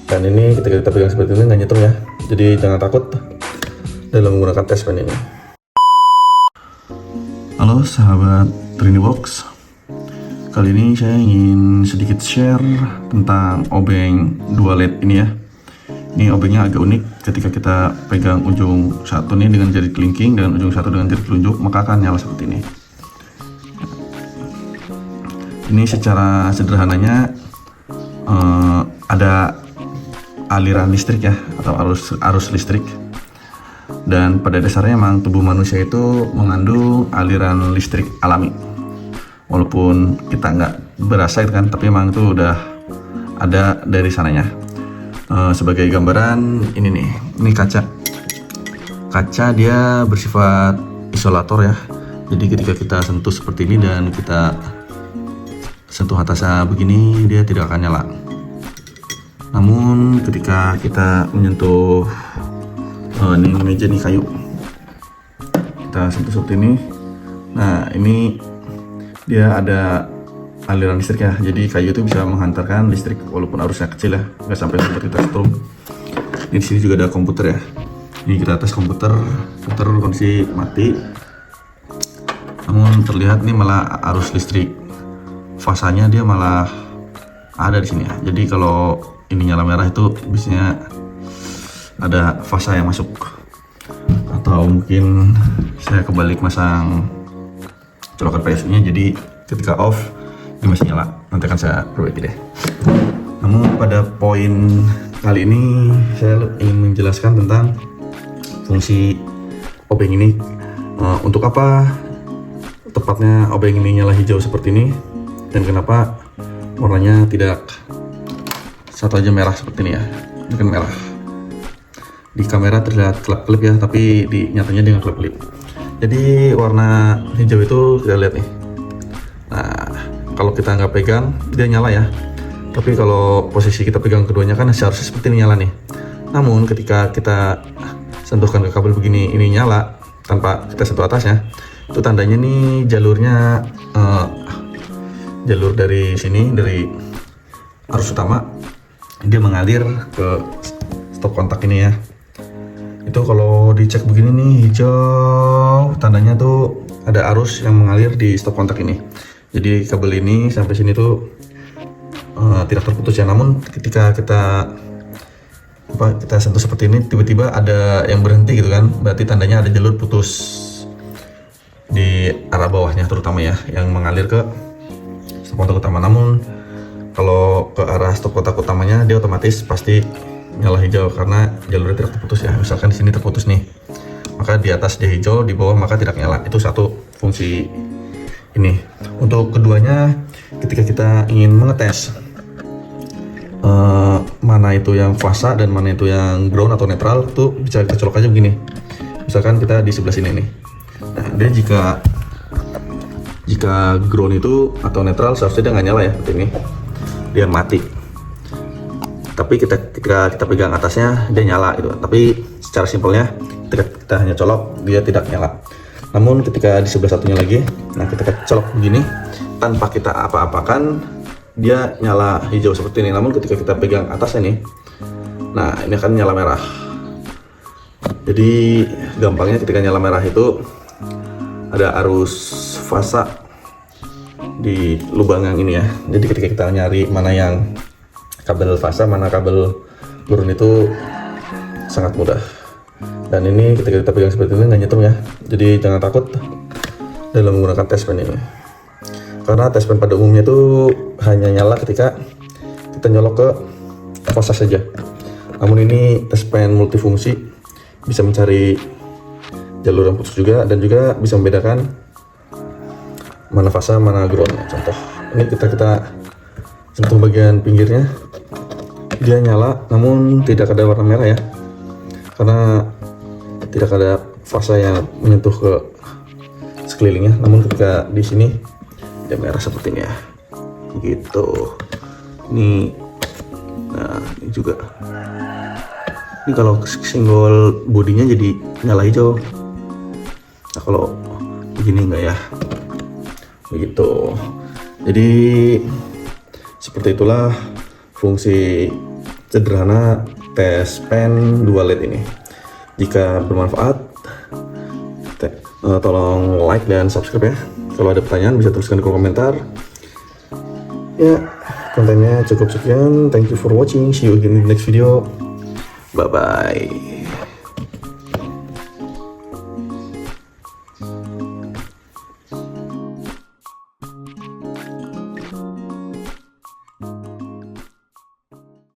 Dan ini ketika kita pegang seperti ini nggak nyetrum ya, jadi jangan takut dalam menggunakan test pen ini. Halo sahabat Trinibox, kali ini saya ingin sedikit share tentang obeng dual LED ini ya. Ini obengnya agak unik, ketika kita pegang ujung satu nih dengan jari kelingking dan ujung satu dengan jari telunjuk, maka akan nyala seperti ini. Ini secara sederhananya ada aliran listrik ya, atau arus listrik. Dan pada dasarnya memang tubuh manusia itu mengandung aliran listrik alami. Walaupun kita nggak berasa itu kan, tapi memang itu udah ada dari sananya. Sebagai gambaran ini nih, ini kaca. Kaca dia bersifat isolator ya. Jadi ketika kita sentuh seperti ini dan kita sentuh atasnya begini, dia tidak akan nyala. Namun ketika kita menyentuh ini meja nih kayu, kita sentuh seperti ini, nah ini dia ada aliran listrik ya. Jadi kayu itu bisa menghantarkan listrik walaupun arusnya kecil ya, nggak sampai seperti kita setrum. Di sini juga ada komputer ya. Ini kita tes komputer kondisi mati, namun terlihat nih malah arus listrik fasanya dia malah ada di sini ya. Jadi kalau ini nyala merah itu biasanya ada fasa yang masuk, atau mungkin saya kebalik masang colokan PSU nya, jadi ketika off ini masih nyala. Nanti akan saya perbaiki deh. Namun pada poin kali ini saya ingin menjelaskan tentang fungsi obeng ini. Untuk apa tepatnya obeng ini nyala hijau seperti ini, dan kenapa warnanya tidak satu aja merah seperti ini ya. Ini kan merah. Di kamera terlihat kelap-kelip ya, tapi di nyatanya dengan kelap-kelip. Jadi warna hijau itu kita lihat nih. Nah, kalau kita nggak pegang dia nyala ya. Tapi kalau posisi kita pegang keduanya kan seharusnya seperti ini nyala nih. Namun ketika kita sentuhkan ke kabel begini, ini nyala tanpa kita sentuh atasnya, itu tandanya nih jalurnya jalur dari sini, dari arus utama, dia mengalir ke stop kontak ini ya. Itu kalau dicek begini nih hijau, tandanya tuh ada arus yang mengalir di stop kontak ini. Jadi kabel ini sampai sini tuh tidak terputus ya. Namun ketika kita sentuh seperti ini, tiba-tiba ada yang berhenti gitu kan, berarti tandanya ada jalur putus di arah bawahnya terutama ya, yang mengalir ke stop kontak utama. Namun kalau ke arah stop kontak utamanya, dia otomatis pasti nyala hijau karena jalurnya tidak terputus ya. Misalkan di sini terputus nih, maka di atas dia hijau, di bawah maka tidak nyala. Itu satu fungsi ini. Untuk keduanya, ketika kita ingin mengetes mana itu yang fasa dan mana itu yang ground atau netral, itu bisa kita colok aja begini. Misalkan kita di sebelah sini nih. Nah, dia jika ground itu atau netral seharusnya dia nggak nyala ya, seperti ini. Dia mati. Tapi ketika kita pegang atasnya dia nyala gitu. Tapi secara simpelnya ketika kita hanya colok dia tidak nyala. Namun ketika di sebelah satunya lagi, nah kita colok begini tanpa kita apa-apakan, dia nyala hijau seperti ini. Namun ketika kita pegang atasnya nih, nah ini akan nyala merah. Jadi gampangnya ketika nyala merah itu ada arus fasa di lubang yang ini ya. Jadi ketika kita nyari mana yang kabel fasa, mana kabel ground, itu sangat mudah. Dan ini ketika kita pegang seperti ini nggak nyetrum ya. Jadi jangan takut dalam menggunakan test pen ini, karena test pen pada umumnya itu hanya nyala ketika kita nyolok ke fasa saja. Namun ini test pen multifungsi, bisa mencari jalur yang putus juga, dan juga bisa membedakan mana fasa mana ground. Contoh ini kita sentuh bagian pinggirnya, dia nyala namun tidak ada warna merah ya, karena tidak ada fasa yang menyentuh ke sekelilingnya. Namun ketika di sini dia merah seperti ini ya, gitu. Ini, nah ini juga. Ini kalau senggol bodinya jadi nyala hijau. Nah kalau begini enggak ya, begitu. Jadi seperti itulah fungsi sederhana tes pen 2 LED ini. Jika bermanfaat, tolong like dan subscribe ya. Kalau ada pertanyaan bisa tuliskan di kolom komentar. Ya, kontennya cukup sekian. Thank you for watching. See you again in the next video. Bye bye.